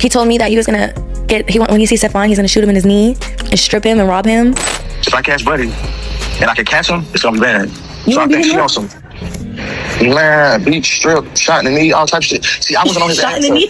He told me that he was gonna when he sees Stefon, he's gonna shoot him in his knee and strip him and rob him. If I catch Buddy and I can catch him, it's gonna be bad. So I think she on some beat, strip, shot in the knee, all types of shit. See, I wasn't on his shot in the knee.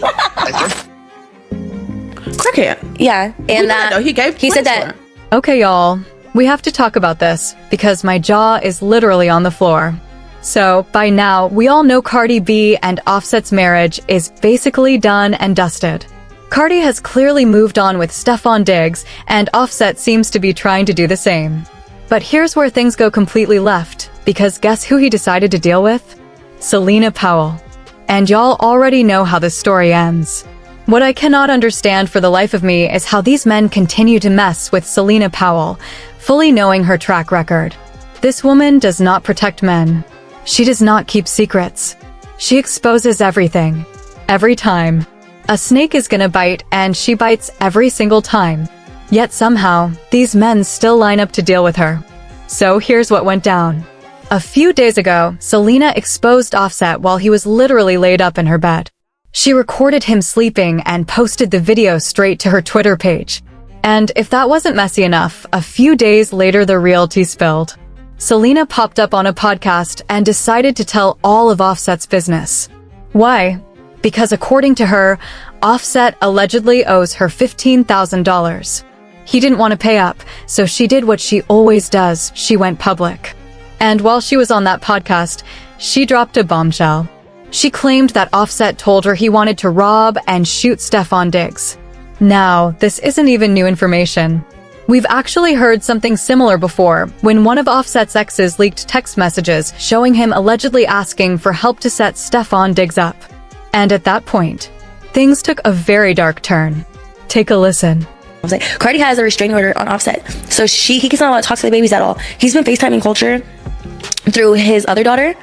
Crackhead. Yeah, and he said that. Okay, y'all, we have to talk about this because my jaw is literally on the floor. So, by now, we all know Cardi B and Offset's marriage is basically done and dusted. Cardi has clearly moved on with Stefon Diggs, and Offset seems to be trying to do the same. But here's where things go completely left, because guess who he decided to deal with? Selena Powell. And y'all already know how this story ends. What I cannot understand for the life of me is how these men continue to mess with Selena Powell, fully knowing her track record. This woman does not protect men. She does not keep secrets. She exposes everything. Every time. A snake is gonna bite, and she bites every single time. Yet somehow, these men still line up to deal with her. So here's what went down. A few days ago, Selena exposed Offset while he was literally laid up in her bed. She recorded him sleeping and posted the video straight to her Twitter page. And if that wasn't messy enough, a few days later the real tea spilled. Selena popped up on a podcast and decided to tell all of Offset's business. Why? Because according to her, Offset allegedly owes her $15,000. He didn't want to pay up, so she did what she always does, she went public. And while she was on that podcast, she dropped a bombshell. She claimed that Offset told her he wanted to rob and shoot Stefon Diggs. Now, this isn't even new information. We've actually heard something similar before, when one of Offset's exes leaked text messages showing him allegedly asking for help to set Stefon Diggs up. And at that point, things took a very dark turn. Take a listen. I was like, Cardi has a restraining order on Offset, so he's not allowed to talk to the babies at all. He's been FaceTiming Culture through his other daughter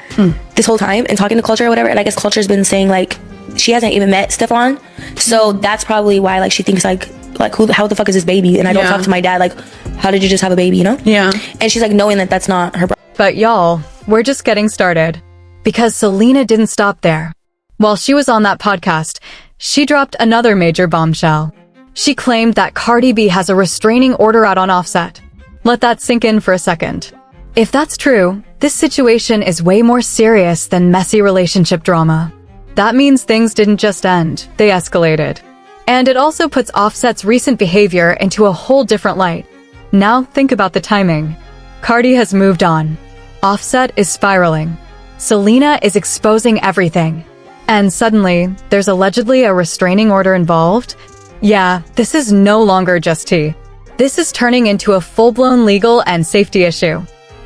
this whole time and talking to Culture or whatever, and I guess Culture's been saying like she hasn't even met Stefon, so that's probably why like she thinks like how the fuck is this baby, and I don't talk to my dad, like how did you just have a baby, you know? Yeah. And she's like knowing that that's not her But y'all, we're just getting started, because Selena didn't stop there. While she was on that podcast, she dropped another major bombshell. She claimed that Cardi B has a restraining order out on Offset. Let that sink in for a second. If that's true, this situation is way more serious than messy relationship drama. That means things didn't just end, they escalated. And it also puts Offset's recent behavior into a whole different light. Now think about the timing. Cardi has moved on. Offset is spiraling. Selena is exposing everything. And suddenly, there's allegedly a restraining order involved. Yeah, this is no longer just tea. This is turning into a full-blown legal and safety issue.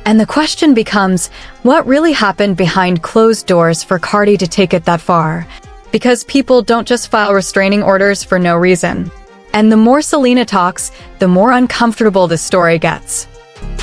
And the question becomes, what really happened behind closed doors for Cardi to take it that far? Because people don't just file restraining orders for no reason. And the more Selena talks, the more uncomfortable the story gets.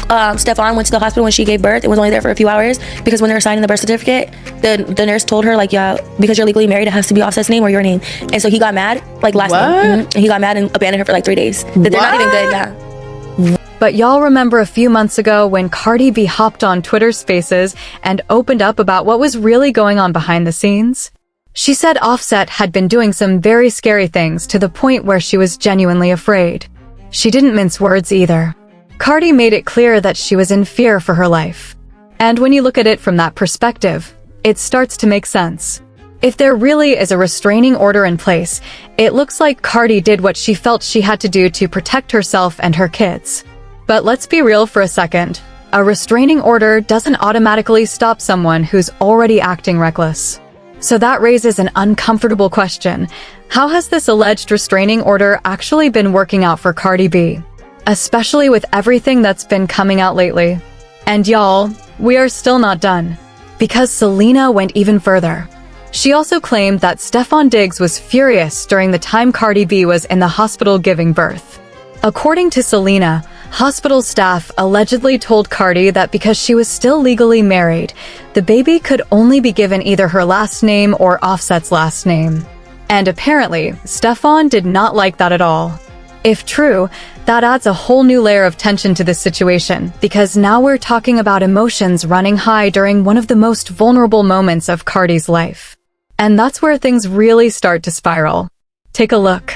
Stefon went to the hospital when she gave birth and was only there for a few hours because when they were signing the birth certificate, the nurse told her like, yeah, because you're legally married, it has to be Offset's name or your name. And so he got mad, like last month. He got mad and abandoned her for like 3 days. They're not even good now. But y'all remember a few months ago when Cardi B hopped on Twitter Spaces and opened up about what was really going on behind the scenes? She said Offset had been doing some very scary things to the point where she was genuinely afraid. She didn't mince words either. Cardi made it clear that she was in fear for her life. And when you look at it from that perspective, it starts to make sense. If there really is a restraining order in place, it looks like Cardi did what she felt she had to do to protect herself and her kids. But let's be real for a second. A restraining order doesn't automatically stop someone who's already acting reckless. So that raises an uncomfortable question. How has this alleged restraining order actually been working out for Cardi B? Especially with everything that's been coming out lately. And y'all, we are still not done. Because Selena went even further. She also claimed that Stefon Diggs was furious during the time Cardi B was in the hospital giving birth. According to Selena, hospital staff allegedly told Cardi that because she was still legally married, the baby could only be given either her last name or Offset's last name. And apparently, Stefon did not like that at all. If true, that adds a whole new layer of tension to this situation, because now we're talking about emotions running high during one of the most vulnerable moments of Cardi's life. And that's where things really start to spiral. Take a look.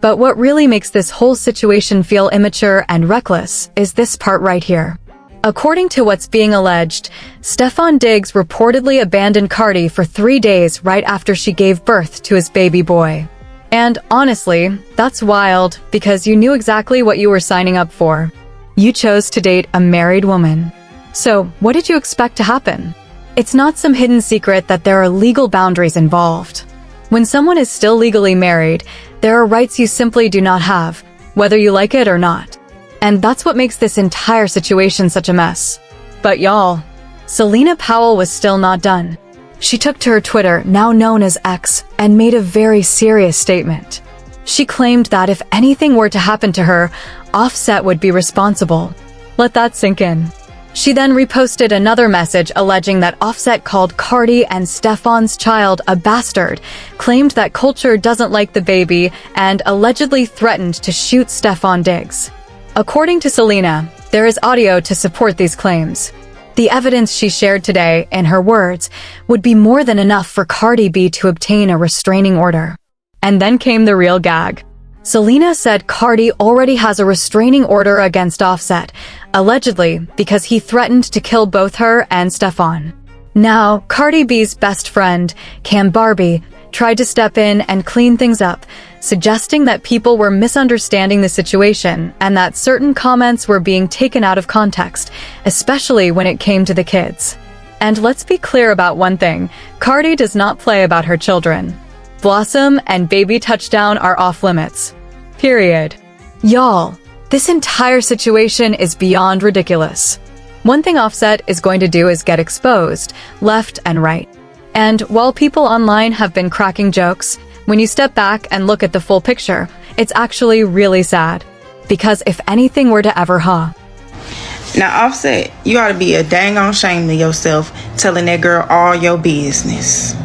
But what really makes this whole situation feel immature and reckless is this part right here. According to what's being alleged, Stefon Diggs reportedly abandoned Cardi for 3 days right after she gave birth to his baby boy. And honestly, that's wild because you knew exactly what you were signing up for. You chose to date a married woman. So, what did you expect to happen? It's not some hidden secret that there are legal boundaries involved. When someone is still legally married, there are rights you simply do not have, whether you like it or not. And that's what makes this entire situation such a mess. But y'all, Selena Powell was still not done. She took to her Twitter, now known as X, and made a very serious statement. She claimed that if anything were to happen to her, Offset would be responsible. Let that sink in. She then reposted another message alleging that Offset called Cardi and Stefon's child a bastard, claimed that Culture doesn't like the baby, and allegedly threatened to shoot Stefon Diggs. According to Selena, there is audio to support these claims. The evidence she shared today, in her words, would be more than enough for Cardi B to obtain a restraining order. And then came the real gag. Selena said Cardi already has a restraining order against Offset, allegedly because he threatened to kill both her and Stefon. Now, Cardi B's best friend, Cam Barbie, tried to step in and clean things up, suggesting that people were misunderstanding the situation and that certain comments were being taken out of context, especially when it came to the kids. And let's be clear about one thing, Cardi does not play about her children. Blossom and Baby Touchdown are off limits. Period. Y'all, this entire situation is beyond ridiculous. One thing Offset is going to do is get exposed, left and right. And while people online have been cracking jokes, when you step back and look at the full picture, it's actually really sad. Because if anything were to ever, Now, Offset, you ought to be a dang on shame to yourself telling that girl all your business.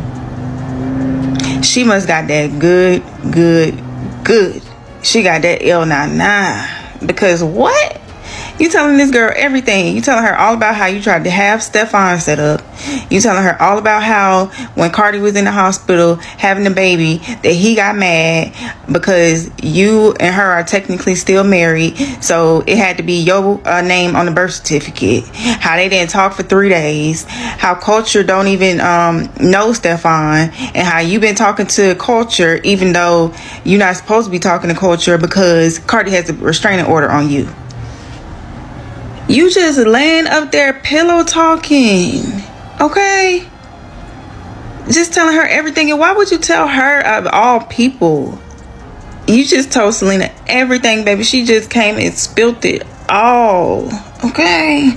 She must got that good. She got that L99. Because what? You telling this girl everything. You telling her all about how you tried to have Stefon set up. You telling her all about how when Cardi was in the hospital having the baby, that he got mad because you and her are technically still married. So it had to be your name on the birth certificate. How they didn't talk for 3 days. How Culture don't even know Stefon. And how you been talking to Culture even though you're not supposed to be talking to Culture because Cardi has a restraining order on you. You just laying up there pillow talking, okay? Just telling her everything. And why would you tell her of all people? You just told Selena everything, baby. She just came and spilled it all, okay?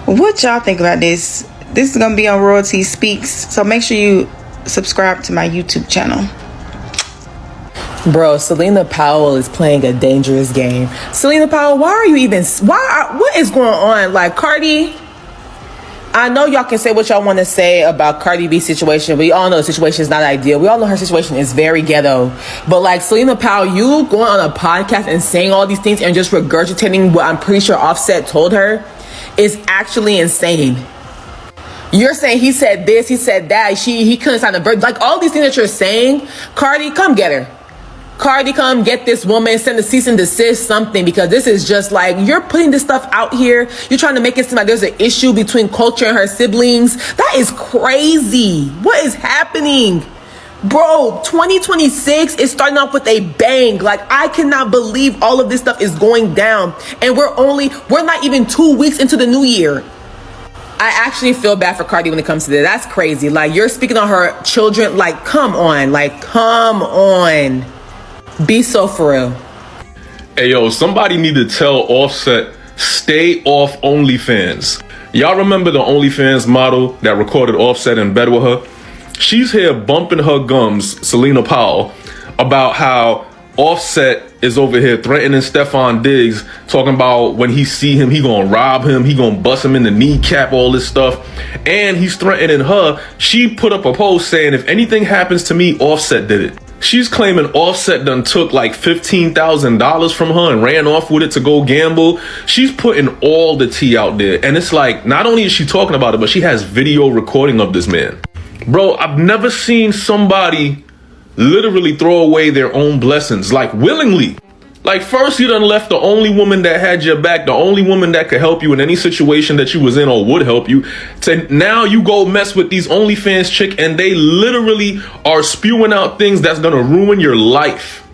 What y'all think about this? This is going to be on Royalty Speaks. So make sure you subscribe to my YouTube channel. Bro, Selena Powell is playing a dangerous game. Selena Powell, what is going on? Like, Cardi, I know y'all can say what y'all want to say about Cardi B's situation, but you all know the situation is not ideal. We all know her situation is very ghetto. But like, Selena Powell, you going on a podcast and saying all these things and just regurgitating what I'm pretty sure Offset told her is actually insane. You're saying he said this, he said that, he couldn't sign the birth. Like, all these things that you're saying, Cardi, come get her. Cardi, come get this woman, send a cease and desist, something, because this is just like, you're putting this stuff out here. You're trying to make it seem like there's an issue between Culture and her siblings. That is crazy. What is happening? Bro, 2026 is starting off with a bang. Like, I cannot believe all of this stuff is going down. And we're not even 2 weeks into the new year. I actually feel bad for Cardi when it comes to this. That's crazy. Like, you're speaking on her children. Like, come on. Like, come on. Be so for real. Hey, yo, somebody need to tell Offset, stay off OnlyFans. Y'all remember the OnlyFans model that recorded Offset in bed with her? She's here bumping her gums, Selena Powell, about how Offset is over here threatening Stefon Diggs, talking about when he see him, he gonna rob him, he gonna bust him in the kneecap, all this stuff. And he's threatening her. She put up a post saying, if anything happens to me, Offset did it. She's claiming Offset done took like $15,000 from her and ran off with it to go gamble. She's putting all the tea out there. And it's like, not only is she talking about it, but she has video recording of this man. Bro, I've never seen somebody literally throw away their own blessings, like willingly. Like, first you done left the only woman that had your back, the only woman that could help you in any situation that you was in or would help you, to now you go mess with these OnlyFans chick and they literally are spewing out things that's gonna ruin your life.